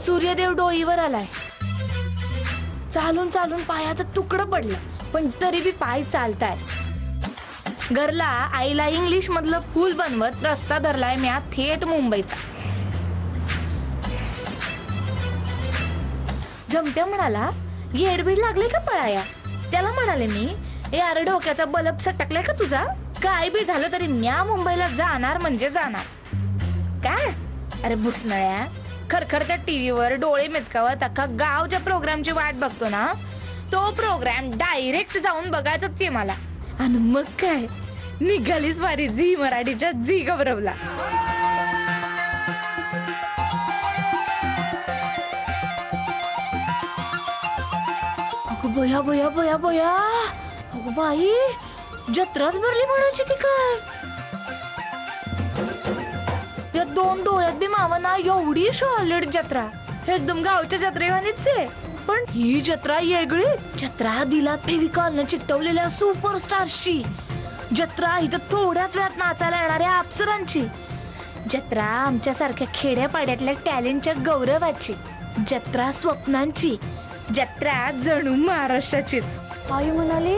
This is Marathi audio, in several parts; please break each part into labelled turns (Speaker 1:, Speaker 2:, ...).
Speaker 1: सूर्यदेव डोईवर आलाय. चालून चालून पायाचं तुकडं पडलं, पण तरी बी पाय चालताय. घरला आईला इंग्लिश मधलं फूल बनवत रस्ता धरलाय म्या थेट मुंबईचा. जमत्या म्हणाला, येडबीड लागले का पळाया? त्याला म्हणाले मी, ए अरे डोक्याचा बल्ब सटकलाय का तुझा? काय बी झालं तरी म्या मुंबईला जाणार म्हणजे जाणार. काय अरे भुसनळ्या, खरखरत्या टीव्हीवर डोळे मिचकावत अख्खा गावच्या प्रोग्रामची वाट बघतो ना, तो प्रोग्राम डायरेक्ट जाऊन बघायचाच आहे मला. आणि मग काय, निघालीच वारी झी मराठीच्या झी गौरवला. अगं बया बया बया बया, अगं बाई, जत्राच भरली म्हणायची की काय? या दोन डोळ्यात बी मावा ना एवढी सॉलिड जत्रा, एकदम गावच्या जत्रेवानीच आहे. पण ही जत्रा वेगळी. जत्रा दिलात फेविकॉलनं चिकटवलेल्या सुपरस्टार्सची. जत्रा इथं थोड्याच वेळात नाचायला येणाऱ्या अप्सरांची. जत्रा आमच्यासारख्या खेड्यापाड्यातल्या टॅलेंटच्या गौरवाची. जत्रा स्वप्नांची. जत्रा जणू महाराष्ट्राचीच. आई म्हणाली,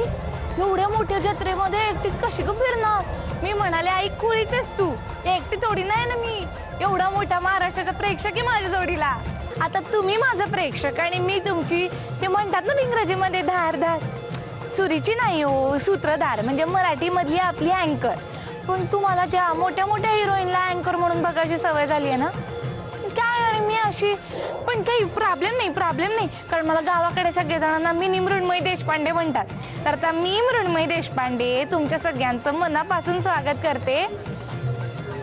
Speaker 1: एवढ्या मोठ्या जत्रेमध्ये एकटीच कशी ग फिरणार? मी म्हणाले, आई खुळीच आहेस तू, एकटी थोडी नाही ना मी. एवढा मोठा महाराष्ट्राचा प्रेक्षक आहे माझ्या जोडीला. आता तुम्ही माझं प्रेक्षक आणि मी तुमची, ते म्हणतात ना इंग्रजीमध्ये धारधार, सुरीची नाही हो, सूत्रधार, म्हणजे मराठी मधली आपली अँकर. पण तुम्हाला त्या मोठ्या मोठ्या हिरोईनला अँकर म्हणून बघायची सवय झाली आहे ना. काय आणि मी अशी, पण काही प्रॉब्लेम नाही, कारण मला गावाकडे सगळे जणांना मी मृण्मयी देशपांडे म्हणतात. तर आता मी मृण्मयी देशपांडे तुमच्या सगळ्यांचं मनापासून स्वागत करते.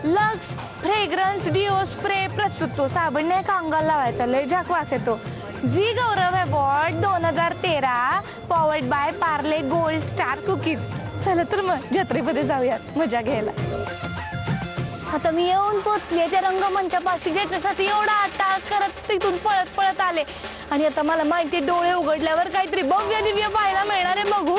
Speaker 1: लक्स फ्रेग्रन्स डिओ स्प्रे प्रस्तुतो, साबण नाही का अंगाला लावायचा, लय झाक वास येतो. Zee Gaurav award 2013 powered by Parle gold star cookies. चला तर मग जत्रेमध्ये जाऊयात मजा घ्यायला. आता मी येऊन पोचले त्या रंगमंचापाशी, ज्याच्यासाठी एवढा अट्टाहास करत तिथून पळत पळत आले. आणि आता मला माहिती, डोळे उघडल्यावर काहीतरी भव्य दिव्य पाहायला मिळणार आहे. बघू.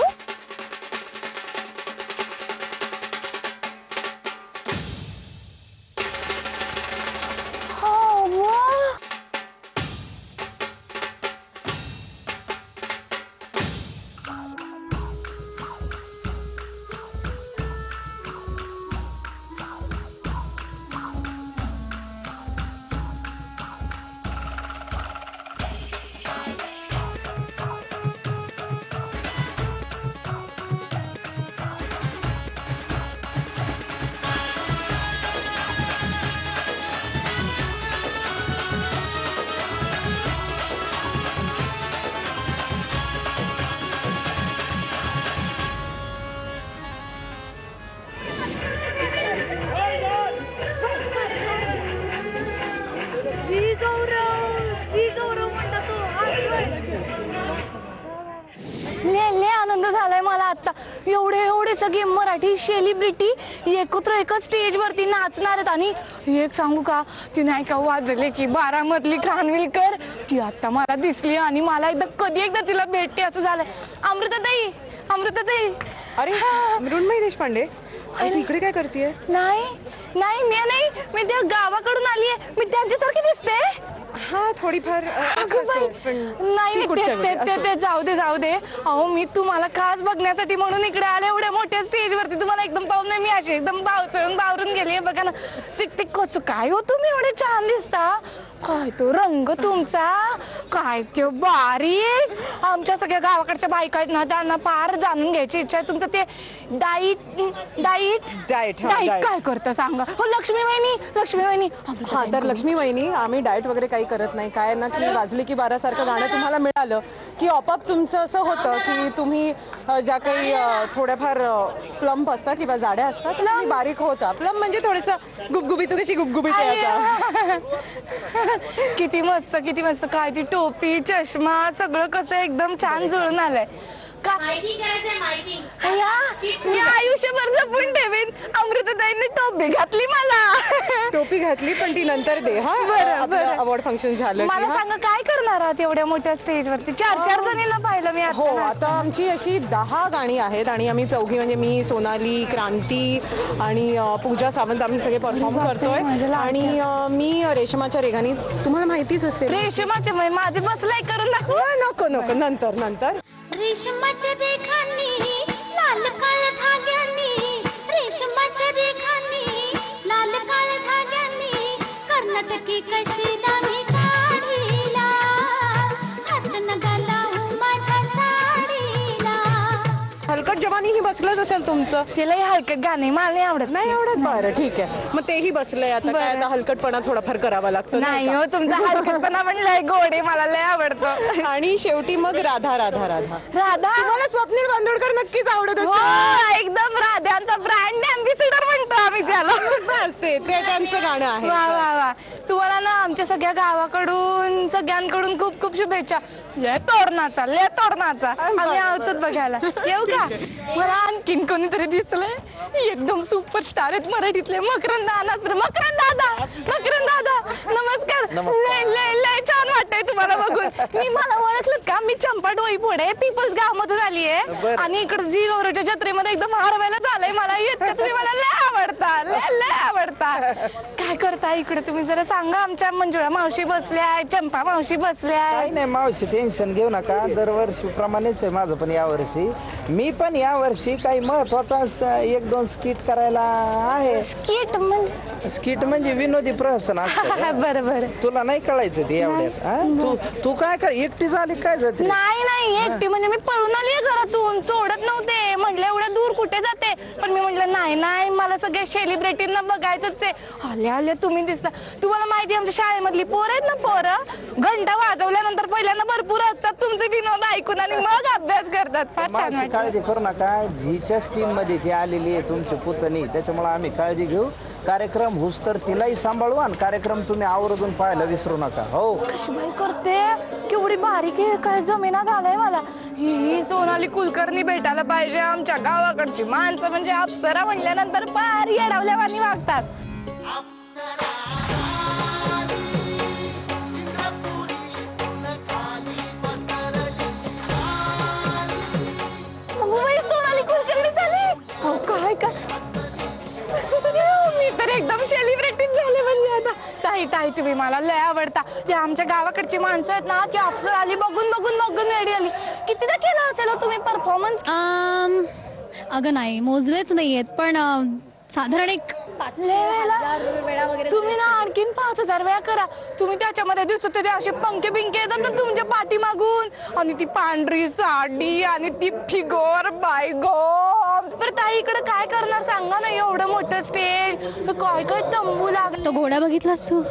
Speaker 1: एवढे सगळे मराठी सेलिब्रिटी एकत्र एका स्टेज वरती नाचणार आहेत. आणि एक सांगू का, ती नाही का वाजले की बारामतली खानविलकर, ती आता मला दिसली आणि मला कधी एकदा तिला भेटते असं झालंय. अमृताताई.
Speaker 2: अरे मृण्मयी देशपांडे, इकडे काय करतेय?
Speaker 1: मी त्या गावाकडून आलीये. मी त्यांच्यासारखी दिसते?
Speaker 2: हा, थोडीफार.
Speaker 1: नाही ते जाऊ दे. अहो मी तुम्हाला खास बघण्यासाठी म्हणून इकडे आले. एवढ्या मोठ्या स्टेज वरती तुम्हाला एकदम पाहून नाही मी अशी एकदम बावरून गेली. बघा ना, ते कसं काय हो, तुम्ही एवढे छान दिसता. काय तो रंग तुमचा, काय तो बारीक. आमच्या सगळ्या गावाकडच्या बायका आहेत ना, त्यांना फार जाणून घ्यायची इच्छा आहे. तुमचं ते डाईट काय करतं सांगा. हो लक्ष्मी वहिनी.
Speaker 2: हा, तर लक्ष्मी वहिनी, आम्ही डाएट वगैरे काही करत नाही. काय ना की वाजले की 12 सारखं गाणं तुम्हाला मिळालं की आपोआप तुमचं असं होतं की तुम्ही ज्या काही थोड्याफार प्लम्प असतात किंवा जाड्या असतात त्या बारीक होता. प्लम्प म्हणजे थोडंसं गुबगुबीत, कशी गुबगुबीत आहे आता.
Speaker 1: किती मस्त. काय ती टोपी चष्मा सगळं कसं एकदम छान जुळून आलंय. मी आयुष्यभर जपून ठेवेन. अमृताताईंनी टोपी घातली मला.
Speaker 2: टोपी घातली पण ती नंतर दे. हा
Speaker 1: बरं.
Speaker 2: अवॉर्ड फंक्शन झालं की,
Speaker 1: मला
Speaker 2: हा?
Speaker 1: सांगा काय करणार आहात एवढ्या मोठ्या स्टेजवरती? 4 जणींना पाहिलं मी
Speaker 2: हो,
Speaker 1: आता.
Speaker 2: आता आमची अशी 10 गाणी आहेत आणि आम्ही चौघी म्हणजे मी, सोनाली, क्रांती आणि पूजा सावंत आम्ही सगळे परफॉर्म करतोय.
Speaker 1: माझ्या
Speaker 2: आणि मी रेशमाच्या रेघानी, तुम्हाला माहितीच असेल.
Speaker 1: रेशमाचे माझे बसलाय करून दाखव.
Speaker 2: नको नंतर
Speaker 3: रेशमाच्या रेखांनी लाल काळ धाग्यांनी, रेशमाच्या रेखांनी लाल काळ धाग्यांनी कर्नाटकी कशी दामी काढीला, हात नगा लावू माझ्या साडीला.
Speaker 2: हलकट जवानी ही बसलंच असेल तुमचं.
Speaker 1: तिलाही हलकट गाणे मला नाही आवडत.
Speaker 2: नाही आवडत? बरं ठीक आहे, मग तेही बसलंय. आता काय,
Speaker 1: बरं.
Speaker 2: आता हलकटपणा थोडाफार करावा लागतो
Speaker 1: नाही
Speaker 2: का?
Speaker 1: हो, तुमचा हलकटपणा पण लय गोड आहे, मला लय आवडतो.
Speaker 2: आणि शेवटी मग राधा.
Speaker 1: राधा
Speaker 2: तुम्हाला स्वप्नील बांदोडकर नक्कीच आवडत
Speaker 1: हो,
Speaker 2: होते.
Speaker 1: एकदम राध्यांचा ब्रँड अँबॅसिडर म्हणतो आम्ही त्याला.
Speaker 2: ते त्यांचं गाणं आहे.
Speaker 1: वा. तुम्हाला ना आमच्या सगळ्या गावाकडून सगळ्यांकडून खूप खूप शुभेच्छा. लय तोडणाचा आम्ही आहोत बघायला. येऊ का? मला आणखीन कोणीतरी दिसलंय, एकदम सुपरस्टार आहेत मराठीतले, मकरंद दादा. नमस्कार. लय छान वाटतंय तुम्हाला बघून. मला ओळखलं का? मी चंपा डोईफोडे पीपल्स गावामधून आली आहे आणि इकडे झी गौरवच्या जत्रेमध्ये एकदम हरवायला झालंय मला. तुम्ही मला लय आवडता. काय करता इकडे तुम्ही? जरा सांगा. आमच्या मंजुळा मावशी बसल्या, चंपा मावशी बसल्या.
Speaker 4: काही नाही मावशी, टेन्शन घेऊ नका. दरवर्षीप्रमाणेच आहे माझं पण यावर्षी. मी पण यावर्षी काही महत्वाचा 1-2 स्किट करायला आहे. स्किट म्हणजे विनोदी प्रहसन असतं.
Speaker 1: बरं.
Speaker 4: तुला नाही कळायचं ते एवढ्यात. हा? तू काय कर, एकटी झाली काय जाते?
Speaker 1: नाही एकटी म्हणजे मी पळून आली घरातून, सोडत नव्हते. म्हटलं एवढ्या दूर कुठे जाते, पण मी म्हटलं नाही मला सगळ्या सेलिब्रिटींना बघायचंच आहे. आल्या तुम्ही दिसता. तुम्हाला माहिती आमच्या शाळेमधली पोरं आहेत ना, पोरं घंटा वाजवल्यानंतर पहिल्यांदा भरपूर असतात तुमचे विनोद ऐकून आणि मग अभ्यास करतात. फार छान
Speaker 4: मावशी
Speaker 1: वाटतं.
Speaker 4: काळजी करू नका. झीच्याच टीम मध्ये ती आलेली आहे तुमची पुतणी, त्याच्यामुळे आम्ही काळजी घेऊ. कार्यक्रम हुस तर तिलाही सांभाळू आणि कार्यक्रम तुम्ही आवर्जून पाहायला विसरू नका. हो,
Speaker 1: कशी बाई करते, केवढी बारीक आहे, काय जमिना झालंय मला. ही सोनाली कुलकर्णी भेटायला पाहिजे. आमच्या गावाकडची माणसं म्हणजे अप्सरा म्हणल्यानंतर फार येडावल्यावानी वागतात. सोनाली कुलकर्णी झाली. काय मी तर एकदम सेलिब्रिटीच झाले म्हणजे आता. ताई तुम्ही मला लय आवडता. ते आमच्या गावाकडची माणसं आहेत ना, ती अप्सरा आली बघून वेडी आली. कितीदा केला असेल तुम्ही परफॉर्मन्स?
Speaker 3: अगं नाही, मोजलेच नाहीयेत, पण साधारण एक
Speaker 1: 5,000 वेळा वगैरे. तुम्ही ना आणखीन 5,000 वेळा करा. तुम्ही त्याच्यामध्ये दिसत होते असे पंखे बिंके येतात ना तुमच्या पाठीमागून, आणि ती पांढरी साडी आणि ती फिगर. Bye God. बरं ताई, इकडे काय करणार सांगा ना? एवढं मोठं स्टेज, काय तंबू लागतो.
Speaker 3: तो घोडा बघितलास तू?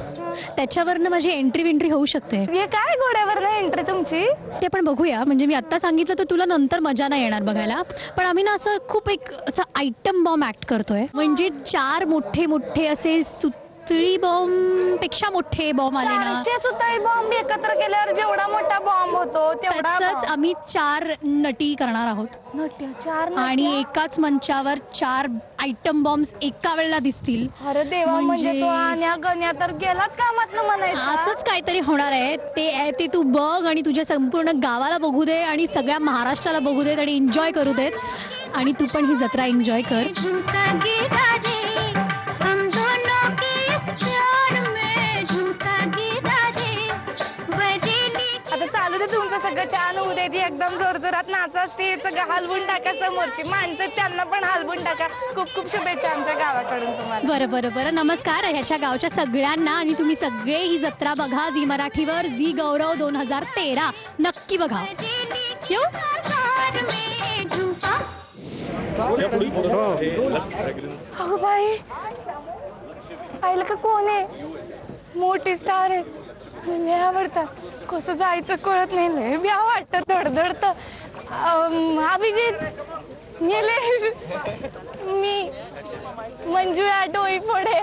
Speaker 3: त्याच्यावरनं माझी एंट्री होऊ शकते.
Speaker 1: हे काय घोड्यावर ना एंट्री तुमची?
Speaker 3: ते पण बघूया. म्हणजे मी आता सांगितलं तर तुला नंतर मजा नाही येणार बघायला. पण आम्ही ना असं खूप एक असं आयटम बॉम्ब ऍक्ट करतोय. म्हणजे 4 मोठे असे सुतळी बॉम्ब पेक्षा मोठे बॉम्ब आले ना.
Speaker 1: 400 सुतळी बॉम्ब एकत्र केल्यावर जेवढा मोठा बॉम्ब होतो तेवढा.
Speaker 3: त्याचाच आम्ही 4 नटी करणार आहोत.
Speaker 1: 4
Speaker 3: आणि एकाच मंचावर 4 आयटम बॉम्ब एका वेळेला दिसतील.
Speaker 1: अरे देवा, म्हणजे तो आण्या गण्या तर गेलाच कामात म्हणायचं.
Speaker 3: असंच काहीतरी होणार आहे. ते तू बघ आणि तुझ्या संपूर्ण गावाला बघू दे आणि सगळ्या महाराष्ट्राला बघू देत आणि एन्जॉय करू देत. आणि तू पण ही जत्रा एन्जॉय कर.
Speaker 1: आता चालू दे तुमचं सगळं छान होऊ दे. एकदम जोरजोरात नाचा, स्टेज सगळं हलवून टाका. समोरची माणसं त्यांना पण हलवून टाका. खूप खूप शुभेच्छा आमच्या गावाकडून तुम्हाला.
Speaker 3: बरं. नमस्कार ह्याच्या गावच्या सगळ्यांना. आणि तुम्ही सगळे ही जत्रा बघा झी मराठीवर. झी गौरव 2013 नक्की बघा. येऊ?
Speaker 1: अगं बाई, पाहिलं का कोण आहे? मोठी स्टार आहे. लय आवडतात. कसं जायचं कळत नाही. लय भ्या वाटतं, धडधडत. अभिजित, निलेश, मी मंजुळा डोईफोडे.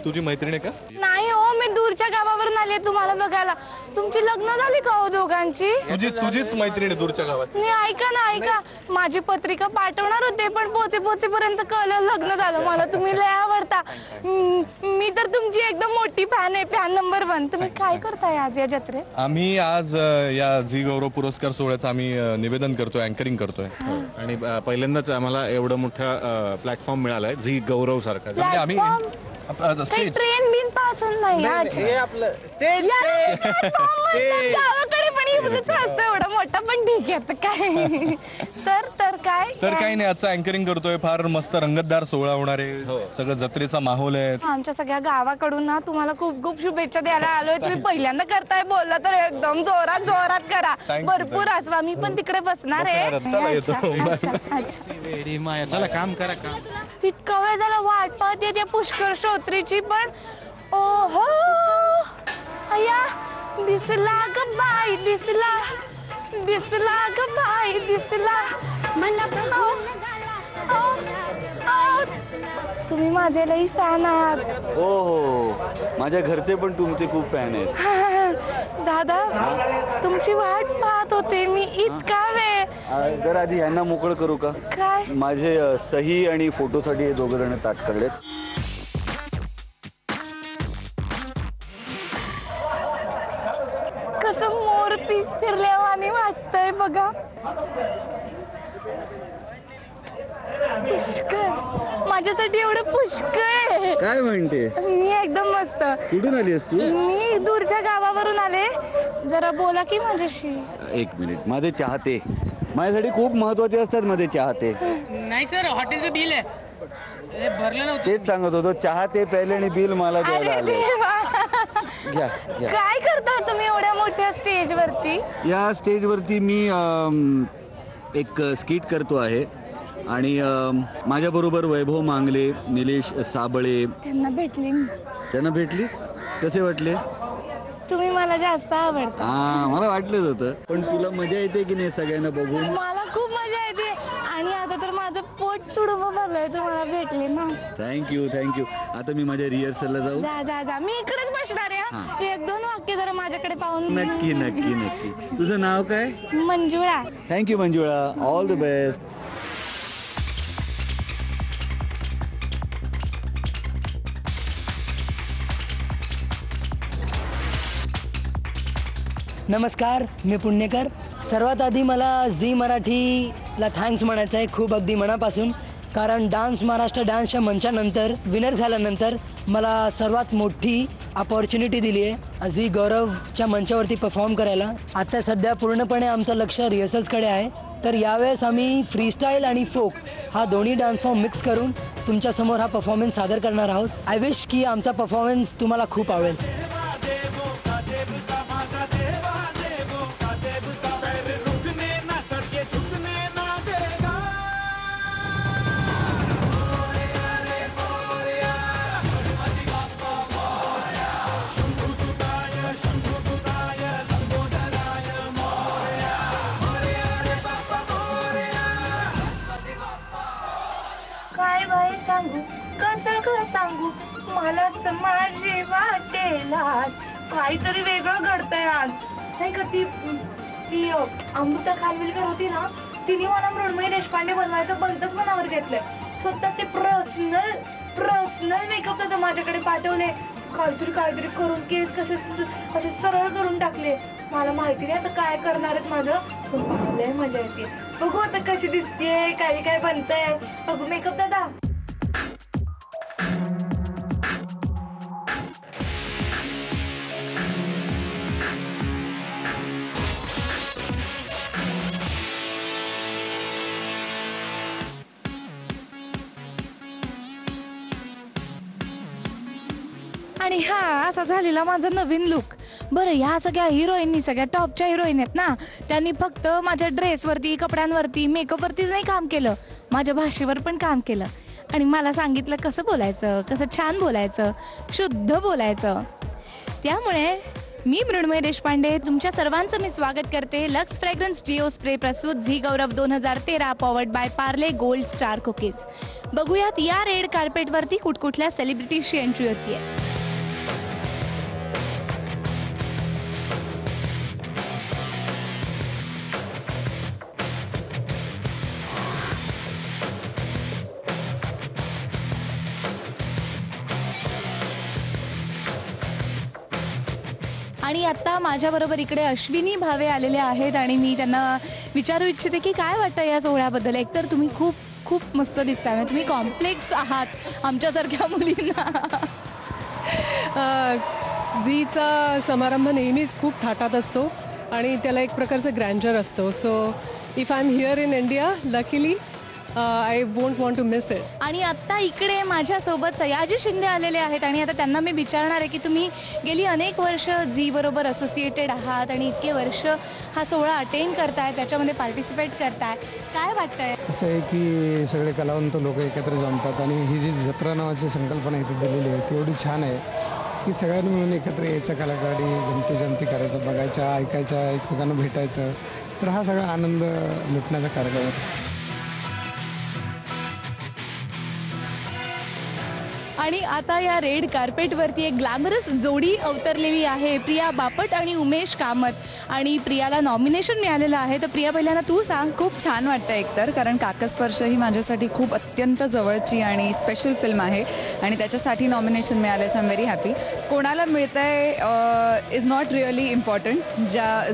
Speaker 5: तुझी मैत्रीण आहे का?
Speaker 1: नाही हो, मी मी दूरच्या गावावरून आले तुम्हाला बघायला. तुमची लग्न झाली का हो दोघांची?
Speaker 5: तुझीच मैत्रीण दूरच्या गावात.
Speaker 1: नाही ऐका ना ऐका, माझी पत्रिका पाठवणार होते पण पोचेपर्यंत कळलं लग्न झालं. मला तुम्ही लय आवडता. मी तर तुमची एकदम मोठी फॅन आहे, फॅन नंबर 1. तुम्ही काय करताय आज या जत्रेत?
Speaker 5: आम्ही आज या झी गौरव पुरस्कार सोहळ्याचं आम्ही निवेदन करतोय, अँकरिंग करतोय.
Speaker 6: आणि पहिल्यांदाच आम्हाला एवढं मोठा प्लॅटफॉर्म मिळालाय झी गौरव सारखा.
Speaker 5: म्हणजे आम्ही
Speaker 1: काही ट्रेन बिन पासून नाही
Speaker 4: आपलं स्टेज
Speaker 1: गावाकडे पण एवढंच असतं एवढं मोठं, पण ठीक आहे आता काय. तर काय
Speaker 5: काही नाही, आजचं अँकरिंग करतोय. फार मस्त रंगतदार सोहळा होणार आहे, सगळं जत्रेचा माहोल आहे.
Speaker 1: आमच्या सगळ्या गावाकडून ना तुम्हाला खूप खूप शुभेच्छा द्यायला आलोय. तुम्ही पहिल्यांदा करताय, बोलला तर एकदम जोरात करा. भरपूर असवा, मी पण तिकडे बसणार आहे.
Speaker 6: चला काम करा काम.
Speaker 1: इतका वेळ झाला वाट पाहते त्या पुष्कर श्रोत्रीची, पण ओहो अय्या दिसला ग बाई दिसला ग बाई दिसला मला. तुम्ही माझे लई फॅन आहात.
Speaker 7: हो, माझ्या घरचे पण तुमचे खूप फॅन आहेत.
Speaker 1: दादा तुमची वाट पाहत होते मी इतका वेळ.
Speaker 7: जर आधी यांना मोकळं करू का?
Speaker 1: काय?
Speaker 7: माझे सही आणि फोटोसाठी हे दोघं जण ताटकळलेत.
Speaker 1: कसं मोर पीस फिरल्यावानी वाटतंय बघा. पुष्कळ माझ्यासाठी एवढं पुष्कळ.
Speaker 7: काय म्हणते?
Speaker 1: मी एकदम मस्त.
Speaker 7: कुठून आली आहेस तू?
Speaker 1: मी दूरच्या गावावरून आले. जरा बोला की माझ्याशी.
Speaker 7: एक मिनिट. माझे चाहते माझ्यासाठी खूप महत्वाचे असतात. माझे चाहते.
Speaker 8: नाही सर, हॉटेलचं बिल आहे ते भरलं नव्हतं.
Speaker 7: तेच सांगत होतो, चाहते पहिले आणि बिल मला द्यायला
Speaker 1: अरे
Speaker 7: आले.
Speaker 1: देवा.
Speaker 7: घ्या.
Speaker 1: काय करता तुम्ही एवढ्या मोठ्या स्टेज वरती?
Speaker 7: या स्टेजवरती मी एक स्किट करतो आहे आणि माझ्याबरोबर वैभव मांगले, निलेश साबळे.
Speaker 1: त्यांना भेटली मी.
Speaker 7: त्यांना भेटलीस? कसे वाटले?
Speaker 1: तुम्ही मला जास्त आवडता.
Speaker 7: मला वाटलंच होतं. पण तुला मजा येते की नाही सगळ्यांना बघून?
Speaker 1: मला खूप मजा येते आणि आता तर माझं पोट तुडुंब भरलंय तुम्हाला भेटले ना.
Speaker 7: थँक्यू. आता मी माझ्या रिहर्सलला जाऊ.
Speaker 1: जा मी इकडेच बसणार आहे.
Speaker 7: हा.
Speaker 1: 1-2 वाक्य जरा माझ्याकडे पाहून.
Speaker 7: नक्की. तुझं नाव काय?
Speaker 1: Manjula.
Speaker 7: Thank you Manjula. All the best.
Speaker 9: नमस्कार, मी पुणेकर. सर्वात आधी मला झी मराठीला थँक्स म्हणायचं आहे, खूप अगदी मनापासून. कारण डान्स महाराष्ट्र डान्सच्या मंचानंतर विनर झाल्यानंतर मला सर्वात मोठी अपॉर्च्युनिटी दिली आहे झी गौरवच्या मंचावरती परफॉर्म करायला. आता सध्या पूर्णपणे आमचं लक्ष रिहर्सल्सकडे आहे. तर यावेळेस आम्ही फ्रीस्टाईल आणि फोक हा दोन्ही डान्स फॉर्म मिक्स करून तुमच्यासमोर हा परफॉर्मन्स सादर करणार आहोत. आय विश की आमचा परफॉर्मन्स तुम्हाला खूप आवडेल.
Speaker 1: काय बाई सांगू कसं सांगू मलाच माझी वाटेला काहीतरी वेगळं घडतंय आज. नाही का ती अमृता खानविलकर होती ना, तिने मला मृण्मयी देशपांडे बनवायचं बंधक मनावर घेतलंय. स्वतःचे पर्सनल मेकअप तर माझ्याकडे पाठवले. काहीतरी करून केस असे सरळ करून टाकले. मला माहिती नाही आता काय करणार आहेत माझं, पण मला मजा येते. बघू आता कशी दिसते, काय बनतंय. बघू मेकअप दादा. आणि हा असा झालेला माझा नवीन लुक. बरं, ह्या सगळ्या हिरोईननी, सगळ्या टॉपच्या हिरोईन आहेत ना, त्यांनी फक्त माझ्या ड्रेसवरती, कपड्यांवरती, मेकअपवरतीच नाही काम केलं, माझ्या भाषेवर पण काम केलं. आणि मला सांगितलं कसं बोलायचं, कसं छान बोलायचं, शुद्ध बोलायचं. त्यामुळे मी मृण्मयी देशपांडे तुमच्या सर्वांचं मी स्वागत करते. लक्स फ्रेग्रन्स डिओ स्प्रे प्रस्तुत Zee Gaurav 2013 powered by Parle gold star cookies. बघूयात या रेड कार्पेटवरती कुठकुठल्या सेलिब्रिटीजची एंट्री होतीये. आणि आता माझ्याबरोबर इकडे अश्विनी भावे आलेले आहेत आणि मी त्यांना विचारू इच्छिते की काय वाटतं या सोहळ्याबद्दल. एकतर तुम्ही खूप खूप मस्त दिसताय, म्हणजे तुम्ही कॉम्प्लेक्स आहात आमच्यासारख्या मुलींना.
Speaker 2: झीचा समारंभ नेहमीच खूप थाटात असतो आणि त्याला एक प्रकारचं ग्रँडर असतो. So if I am here in India luckily I won't want to miss it.
Speaker 1: आणि आता इकडे माझ्यासोबत सयाजी शिंदे आलेले आहेत आणि आता त्यांना मी विचारणार आहे की तुम्ही गेली अनेक वर्ष झी बरोबर असोसिएटेड आहात आणि इतके वर्ष हा सोहळा अटेंड करताय, त्याच्यामध्ये पार्टिसिपेट करताय, काय वाटतंय?
Speaker 10: असं आहे की सगळे कलावंत लोक एकत्र जमतात आणि ही जी जत्रा नावाची संकल्पना इथे दिलेली आहे ती एवढी छान आहे की सगळ्यांनी मिळून एकत्र यायचं, कलाकारी गमती जमती करायचं, बघायचं, ऐकायचं, एकमेकांना भेटायचं. तर हा सगळा आनंद लुटण्याचा कार्यक्रम आहे.
Speaker 1: आणि आता या रेड कार्पेटवरती एक ग्लॅमरस जोडी अवतरलेली आहे, प्रिया बापट आणि उमेश कामत. आणि प्रियाला नॉमिनेशन मिळालेलं आहे. तर प्रिया पहिल्यांदा तू सांग.
Speaker 11: खूप छान वाटतं एकतर, कारण काकस्पर्श ही माझ्यासाठी खूप अत्यंत जवळची आणि स्पेशल फिल्म आहे आणि त्याच्यासाठी नॉमिनेशन मिळालं. So I am very happy. कोणाला मिळतंय इज नॉट रिअली इम्पॉर्टंट.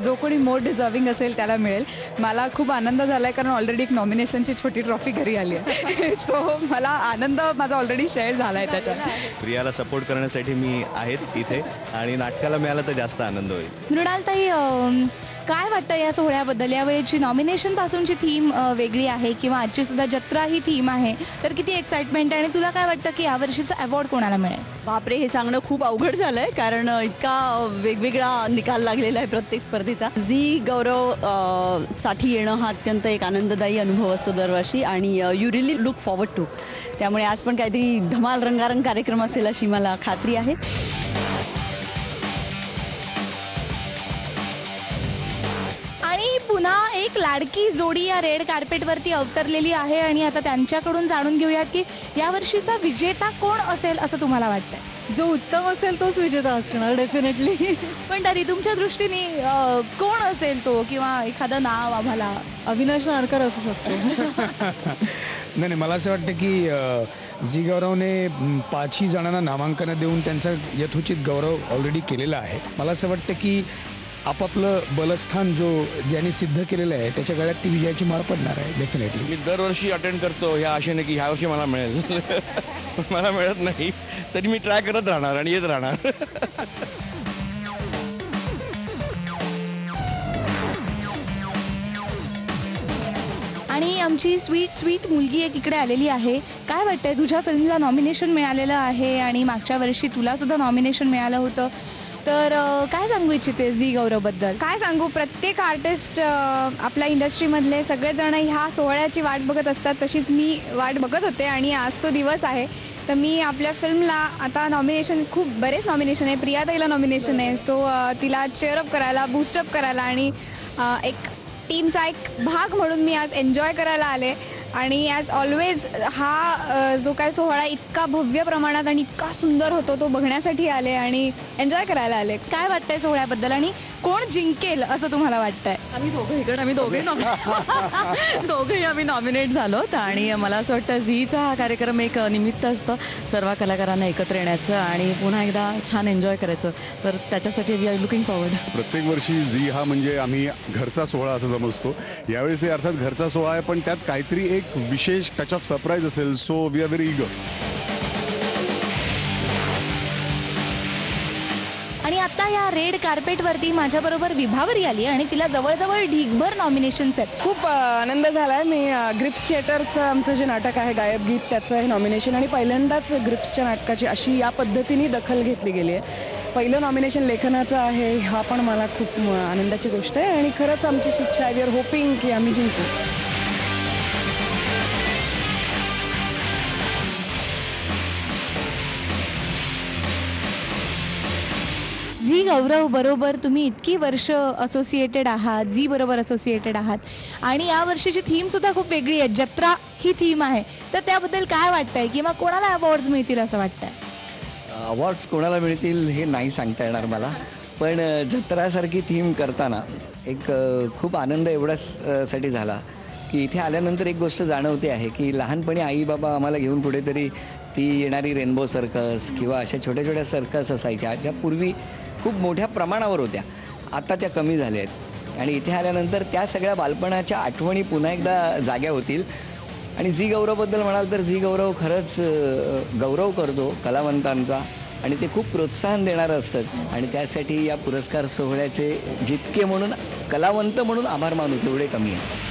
Speaker 11: जो कोणी मोर डिझर्विंग असेल त्याला मिळेल. मला खूप आनंद झाला आहे कारण ऑलरेडी एक नॉमिनेशनची छोटी ट्रॉफी घरी आली आहे. सो मला आनंद माझा ऑलरेडी शेअर झाला आहे.
Speaker 12: प्रियाला सपोर्ट करण्यासाठी मी आहेच इथे आणि नाटकाला मिळाला तर जास्त आनंद होईल.
Speaker 1: मृणालताई, काय वाटतं या सोहळ्याबद्दल? यावेळेची नॉमिनेशन पासूनची थीम वेगळी आहे किंवा आजची सुद्धा जत्रा ही थीम आहे, तर किती एक्साइटमेंट आहे आणि तुला काय वाटतं की यावर्षीचा अवॉर्ड कोणाला मिळेल?
Speaker 11: बापरे, हे सांगणं खूप अवघड झालंय कारण इतका वेगवेगळा निकाल लागलेला आहे प्रत्येक स्पर्धेचा. झी गौरव साठी येणं हा अत्यंत एक आनंददायी अनुभव असतो दरवर्षी आणि you really look forward to. त्यामुळे आज पण काहीतरी धमाल रंगारंग कार्यक्रम असेल अशी मला खात्री आहे.
Speaker 1: आणि पुन्हा एक लाडकी जोडी या रेड कार्पेटवरती अवतरलेली आहे आणि आता त्यांच्याकडून जाणून घेऊयात की यावर्षीचा विजेता कोण असेल असं तुम्हाला वाटतंय?
Speaker 2: जो उत्तम असेल तोच विजेता असणार डेफिनेटली.
Speaker 1: पण तरी तुमच्या दृष्टीने कोण असेल तो, किंवा एखादं नाव आम्हाला?
Speaker 2: अविनाश नारकर असू शकतो.
Speaker 10: नाही, मला असं वाटतं की झी गौरवने 5ही जणांना नामांकनं देऊन त्यांचा यथोचित गौरव ऑलरेडी केलेला आहे. मला असं वाटतं की आपापलं बलस्थान ज्यांनी सिद्ध केलेलं आहे त्याच्या गळ्यात ती विजयाची माळ पडणार आहे डेफिनेटली.
Speaker 5: मी दरवर्षी अटेंड करतो ह्या आशेने की ह्या वर्षी मला मिळेल. मला मिळत नाही तरी मी ट्राय करत राहणार आणि येत राहणार.
Speaker 1: आणि आमची स्वीट मुलगी एक इकडे आलेली आहे. काय वाटतंय, तुझ्या फिल्मला नॉमिनेशन मिळालेलं आहे आणि मागच्या वर्षी तुला सुद्धा नॉमिनेशन मिळालं होतं, तर काय सांगू इच्छिते झी गौरवबद्दल?
Speaker 11: काय सांगू, प्रत्येक आर्टिस्ट आपल्या इंडस्ट्रीमधले सगळेजण ह्या सोहळ्याची वाट बघत असतात, तशीच मी वाट बघत होते आणि आज तो दिवस आहे. तर मी आपल्या फिल्मला आता नॉमिनेशन, खूप बरेच नॉमिनेशन आहे, प्रियाताईला नॉमिनेशन आहे. सो तिला चेअरअप करायला, बूस्टअप करायला आणि एक टीमचा एक भाग म्हणून मी आज एन्जॉय करायला आले. आणि ॲज ऑलवेज हा जो काय सोहळा इतका भव्य प्रमाणात आणि इतका सुंदर होतो तो बघण्यासाठी आले आणि एन्जॉय करायला आले.
Speaker 1: काय वाटतंय सोहळ्याबद्दल आणि कोण जिंकेल असं तुम्हाला वाटतंय?
Speaker 11: आम्ही दोघेही आम्ही नॉमिनेट झालोत आणि मला असं वाटतं झीचा हा कार्यक्रम एक निमित्त असतं सर्व कलाकारांना एकत्र येण्याचं आणि पुन्हा एकदा छान एन्जॉय करायचं. तर त्याच्यासाठी वी आर लुकिंग फॉरवर्ड.
Speaker 13: प्रत्येक वर्षी झी हा म्हणजे आम्ही घरचा सोहळा असं समजतो. यावेळेस अर्थात घरचा सोहळा आहे पण त्यात काहीतरी एक विशेष टच ऑफ सरप्राईज असेल. So we are very eager.
Speaker 1: आणि आता या रेड कार्पेटवरती माझ्याबरोबर विभावरी आली आणि तिला जवळजवळ ढीगभर नॉमिनेशन्स आहेत.
Speaker 2: खूप आनंद झालाय. मी ग्रिप्स थिएटरचं आमचं जे नाटक आहे गायब गीत त्याचं हे नॉमिनेशन आणि पहिल्यांदाच ग्रिप्सच्या नाटकाची अशी या पद्धतीने दखल घेतली गेली आहे. पहिलं नॉमिनेशन लेखनाचं आहे. हा पण मला खूप आनंदाची गोष्ट आहे आणि खरंच आमची इच्छा आहे, वी आर होपिंग की आम्ही जिंकू.
Speaker 1: झी गौरव बरोबर तुम्ही इतकी वर्ष असोसिएटेड आहात, झी बरोबर असोसिएटेड आहात आणि या वर्षीची थीम सुद्धा खूप वेगळी आहे, जत्रा ही थीम आहे. तर त्याबद्दल काय वाटतंय किंवा कोणाला अवॉर्ड्स मिळतील असं वाटतंय?
Speaker 4: अवॉर्ड्स कोणाला मिळतील हे नाही सांगता येणार मला, पण जत्रासारखी थीम करताना एक खूप आनंद एवढ्याच साठी झाला की इथे आल्यानंतर एक गोष्ट जाणवते आहे की लहानपणी आई बाबा आम्हाला घेऊन कुठेतरी ती येणारी रेनबो सर्कस किंवा अशा छोट्या छोट्या सर्कस असायच्या ज्या पूर्वी
Speaker 14: खूप मोठ्या प्रमाणावर होत्या. आता त्या कमी झाल्या आहेत आणि इथे आल्यानंतर त्या सगळ्या बालपणाच्या आठवणी पुन्हा एकदा जाग्या होतील. आणि झी गौरवबद्दल म्हणाल तर झी गौरव खरंच गौरव करतो कलावंतांचा आणि ते खूप प्रोत्साहन देणारं असतं आणि त्यासाठी या पुरस्कार सोहळ्याचे जितके म्हणून कलावंत म्हणून आभार मानू तेवढे कमी आहे.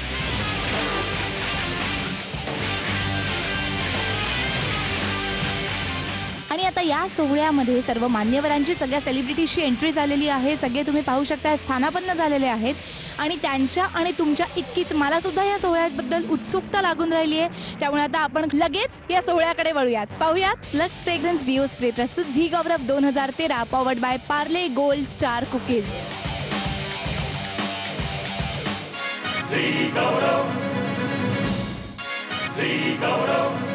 Speaker 1: आणि आता या सोहळ्यामध्ये सर्व मान्यवरांची सगळ्या सेलिब्रिटीजची एंट्री झालेली आहे. सगळे तुम्ही पाहू शकता स्थानापन्न झालेले आहेत आणि त्यांच्या आणि तुमच्या इतकीच मला सुद्धा या सोहळ्याबद्दल उत्सुकता लागून राहिली आहे. त्यामुळे आता आपण लगेच या सोहळ्याकडे वळूयात. पाहूयात लक्स फ्रेग्रन्स डिओ स्प्रे प्रस्तुत Zee Gaurav 2013 powered by Parle gold star cookies.
Speaker 15: Zee Gaurav, Zee Gaurav.